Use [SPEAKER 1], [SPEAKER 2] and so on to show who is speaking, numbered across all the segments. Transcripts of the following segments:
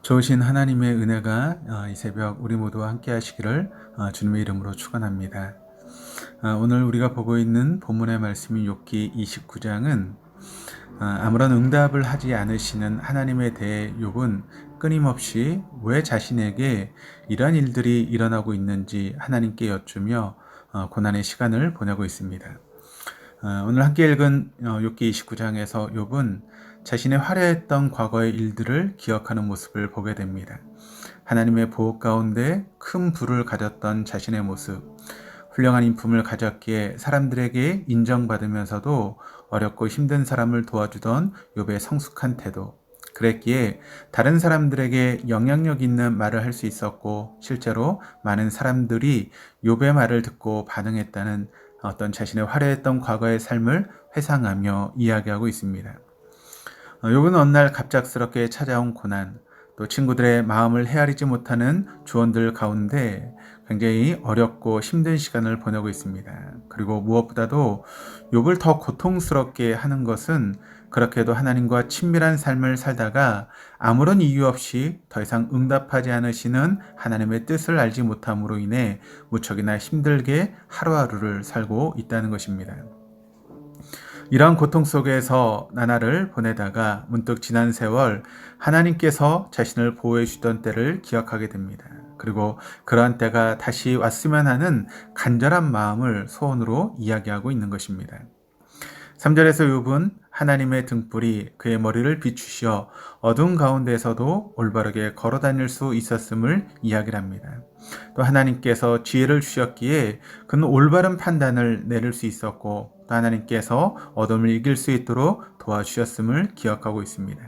[SPEAKER 1] 좋으신 하나님의 은혜가 이 새벽 우리 모두와 함께 하시기를 주님의 이름으로 축원합니다. 오늘 우리가 보고 있는 본문의 말씀인 욥기 29장은 아무런 응답을 하지 않으시는 하나님에 대해 욥은 끊임없이 왜 자신에게 이러한 일들이 일어나고 있는지 하나님께 여쭈며 고난의 시간을 보내고 있습니다. 오늘 함께 읽은 욥기 29장에서 욥은 자신의 화려했던 과거의 일들을 기억하는 모습을 보게 됩니다. 하나님의 보호 가운데 큰 부를 가졌던 자신의 모습, 훌륭한 인품을 가졌기에 사람들에게 인정받으면서도 어렵고 힘든 사람을 도와주던 욥의 성숙한 태도, 그랬기에 다른 사람들에게 영향력 있는 말을 할 수 있었고 실제로 많은 사람들이 욥의 말을 듣고 반응했다는 어떤 자신의 화려했던 과거의 삶을 회상하며 이야기하고 있습니다. 욥은 어느 날 갑작스럽게 찾아온 고난, 또 친구들의 마음을 헤아리지 못하는 조언들 가운데 굉장히 어렵고 힘든 시간을 보내고 있습니다. 그리고 무엇보다도 욥을 더 고통스럽게 하는 것은 그렇게도 하나님과 친밀한 삶을 살다가 아무런 이유 없이 더 이상 응답하지 않으시는 하나님의 뜻을 알지 못함으로 인해 무척이나 힘들게 하루하루를 살고 있다는 것입니다. 이러한 고통 속에서 나날을 보내다가 문득 지난 세월 하나님께서 자신을 보호해 주던 때를 기억하게 됩니다. 그리고 그러한 때가 다시 왔으면 하는 간절한 마음을 소원으로 이야기하고 있는 것입니다. 3절에서 욥은 하나님의 등불이 그의 머리를 비추시어 어두운 가운데에서도 올바르게 걸어 다닐 수 있었음을 이야기를 합니다. 또 하나님께서 지혜를 주셨기에 그는 올바른 판단을 내릴 수 있었고 또 하나님께서 어둠을 이길 수 있도록 도와주셨음을 기억하고 있습니다.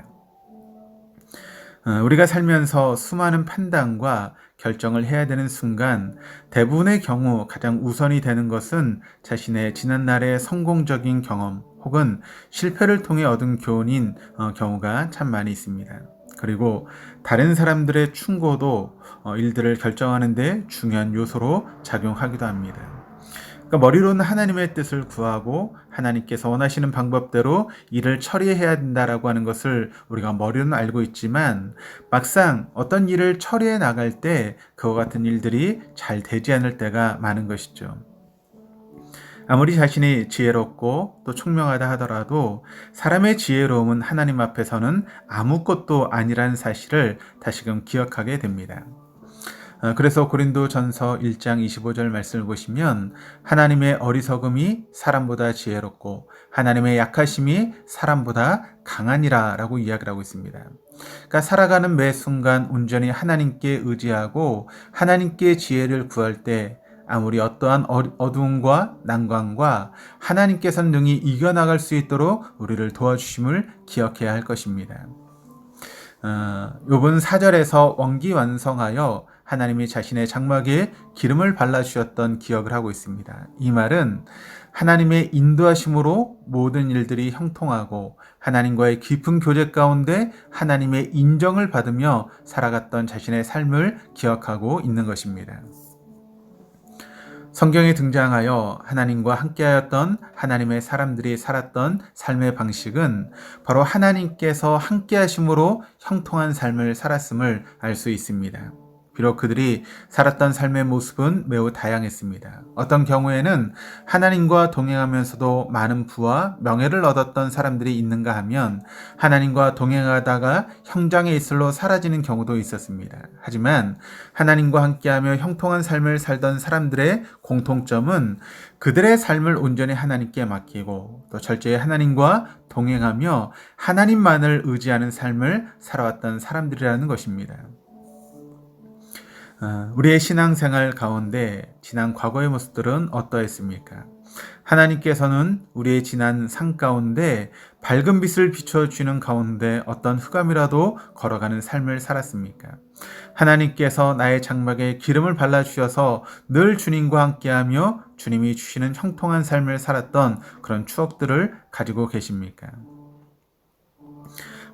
[SPEAKER 1] 우리가 살면서 수많은 판단과 결정을 해야 되는 순간 대부분의 경우 가장 우선이 되는 것은 자신의 지난날의 성공적인 경험 혹은 실패를 통해 얻은 교훈인 경우가 참 많이 있습니다. 그리고 다른 사람들의 충고도 일들을 결정하는 데 중요한 요소로 작용하기도 합니다. 그러니까 머리로는 하나님의 뜻을 구하고 하나님께서 원하시는 방법대로 일을 처리해야 된다라고 하는 것을 우리가 머리로는 알고 있지만 막상 어떤 일을 처리해 나갈 때 그와 같은 일들이 잘 되지 않을 때가 많은 것이죠. 아무리 자신이 지혜롭고 또 총명하다 하더라도 사람의 지혜로움은 하나님 앞에서는 아무것도 아니라는 사실을 다시금 기억하게 됩니다. 그래서 고린도전서 1장 25절 말씀을 보시면 하나님의 어리석음이 사람보다 지혜롭고 하나님의 약하심이 사람보다 강하니라 라고 이야기를 하고 있습니다. 그러니까 살아가는 매 순간 온전히 하나님께 의지하고 하나님께 지혜를 구할 때 아무리 어떠한 어두움과 난관과 하나님께서는 능히 이겨나갈 수 있도록 우리를 도와주심을 기억해야 할 것입니다. 욥은 4절에서 원기완성하여 하나님이 자신의 장막에 기름을 발라주셨던 기억을 하고 있습니다. 이 말은 하나님의 인도하심으로 모든 일들이 형통하고 하나님과의 깊은 교제 가운데 하나님의 인정을 받으며 살아갔던 자신의 삶을 기억하고 있는 것입니다. 성경에 등장하여 하나님과 함께하였던 하나님의 사람들이 살았던 삶의 방식은 바로 하나님께서 함께하심으로 형통한 삶을 살았음을 알 수 있습니다. 비록 그들이 살았던 삶의 모습은 매우 다양했습니다. 어떤 경우에는 하나님과 동행하면서도 많은 부와 명예를 얻었던 사람들이 있는가 하면 하나님과 동행하다가 형장의 이슬로 사라지는 경우도 있었습니다. 하지만 하나님과 함께하며 형통한 삶을 살던 사람들의 공통점은 그들의 삶을 온전히 하나님께 맡기고 또 철저히 하나님과 동행하며 하나님만을 의지하는 삶을 살아왔던 사람들이라는 것입니다. 우리의 신앙생활 가운데 지난 과거의 모습들은 어떠했습니까? 하나님께서는 우리의 지난 삶 가운데 밝은 빛을 비춰주는 가운데 어떤 흑암이라도 걸어가는 삶을 살았습니까? 하나님께서 나의 장막에 기름을 발라주셔서 늘 주님과 함께하며 주님이 주시는 형통한 삶을 살았던 그런 추억들을 가지고 계십니까?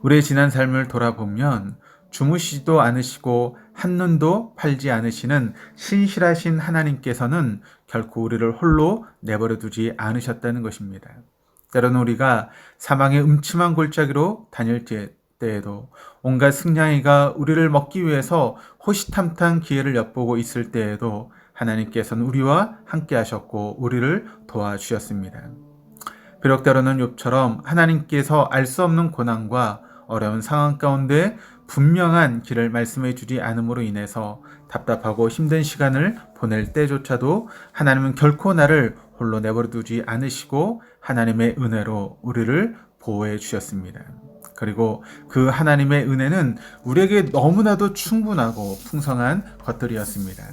[SPEAKER 1] 우리의 지난 삶을 돌아보면 주무시지도 않으시고 한눈도 팔지 않으시는 신실하신 하나님께서는 결코 우리를 홀로 내버려 두지 않으셨다는 것입니다. 때로는 우리가 사망의 음침한 골짜기로 때에도, 온갖 승냥이가 우리를 먹기 위해서 호시탐탐 기회를 엿보고 있을 때에도 하나님께서는 우리와 함께 하셨고 우리를 도와주셨습니다. 비록 때로는 욥처럼 하나님께서 알 수 없는 고난과 어려운 상황 가운데 분명한 길을 말씀해 주지 않음으로 인해서 답답하고 힘든 시간을 보낼 때조차도 하나님은 결코 나를 홀로 내버려 두지 않으시고 하나님의 은혜로 우리를 보호해 주셨습니다. 그리고 그 하나님의 은혜는 우리에게 너무나도 충분하고 풍성한 것들이었습니다.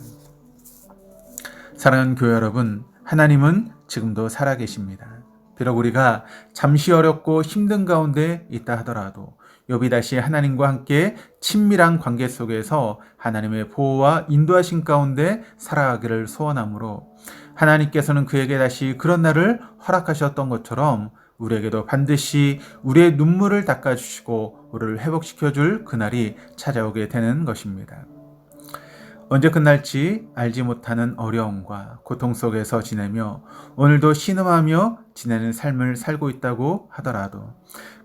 [SPEAKER 1] 사랑하는 교회 여러분, 하나님은 지금도 살아계십니다. 비록 우리가 잠시 어렵고 힘든 가운데 있다 하더라도 욥이 다시 하나님과 함께 친밀한 관계 속에서 하나님의 보호와 인도하신 가운데 살아가기를 소원하므로 하나님께서는 그에게 다시 그런 날을 허락하셨던 것처럼 우리에게도 반드시 우리의 눈물을 닦아주시고 우리를 회복시켜줄 그날이 찾아오게 되는 것입니다. 언제 끝날지 알지 못하는 어려움과 고통 속에서 지내며 오늘도 신음하며 지내는 삶을 살고 있다고 하더라도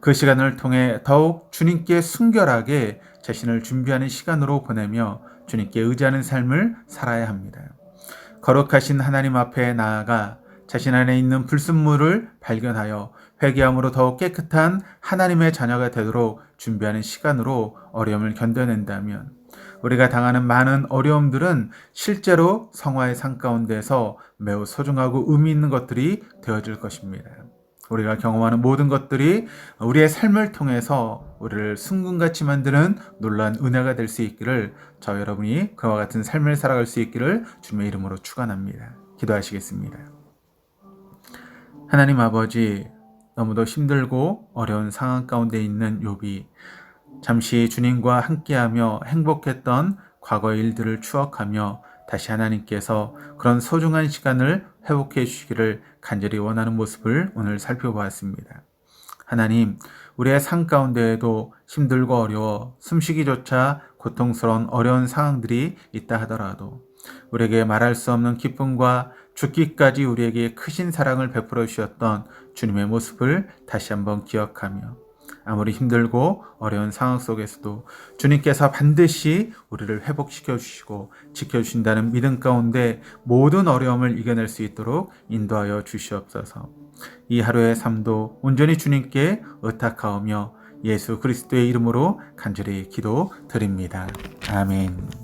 [SPEAKER 1] 그 시간을 통해 더욱 주님께 순결하게 자신을 준비하는 시간으로 보내며 주님께 의지하는 삶을 살아야 합니다. 거룩하신 하나님 앞에 나아가 자신 안에 있는 불순물을 발견하여 회개함으로 더욱 깨끗한 하나님의 자녀가 되도록 준비하는 시간으로 어려움을 견뎌낸다면 우리가 당하는 많은 어려움들은 실제로 성화의 상 가운데서 매우 소중하고 의미 있는 것들이 되어질 것입니다. 우리가 경험하는 모든 것들이 우리의 삶을 통해서 우리를 순금같이 만드는 놀라운 은혜가 될 수 있기를 저 여러분이 그와 같은 삶을 살아갈 수 있기를 주님의 이름으로 축원합니다. 기도하시겠습니다. 하나님 아버지, 너무도 힘들고 어려운 상황 가운데 있는 욥이 잠시 주님과 함께하며 행복했던 과거의 일들을 추억하며 다시 하나님께서 그런 소중한 시간을 회복해 주시기를 간절히 원하는 모습을 오늘 살펴보았습니다. 하나님, 우리의 삶 가운데에도 힘들고 어려워 숨쉬기조차 고통스러운 어려운 상황들이 있다 하더라도 우리에게 말할 수 없는 기쁨과 죽기까지 우리에게 크신 사랑을 베풀어 주셨던 주님의 모습을 다시 한번 기억하며 아무리 힘들고 어려운 상황 속에서도 주님께서 반드시 우리를 회복시켜 주시고 지켜주신다는 믿음 가운데 모든 어려움을 이겨낼 수 있도록 인도하여 주시옵소서. 이 하루의 삶도 온전히 주님께 의탁하오며 예수 그리스도의 이름으로 간절히 기도드립니다. 아멘.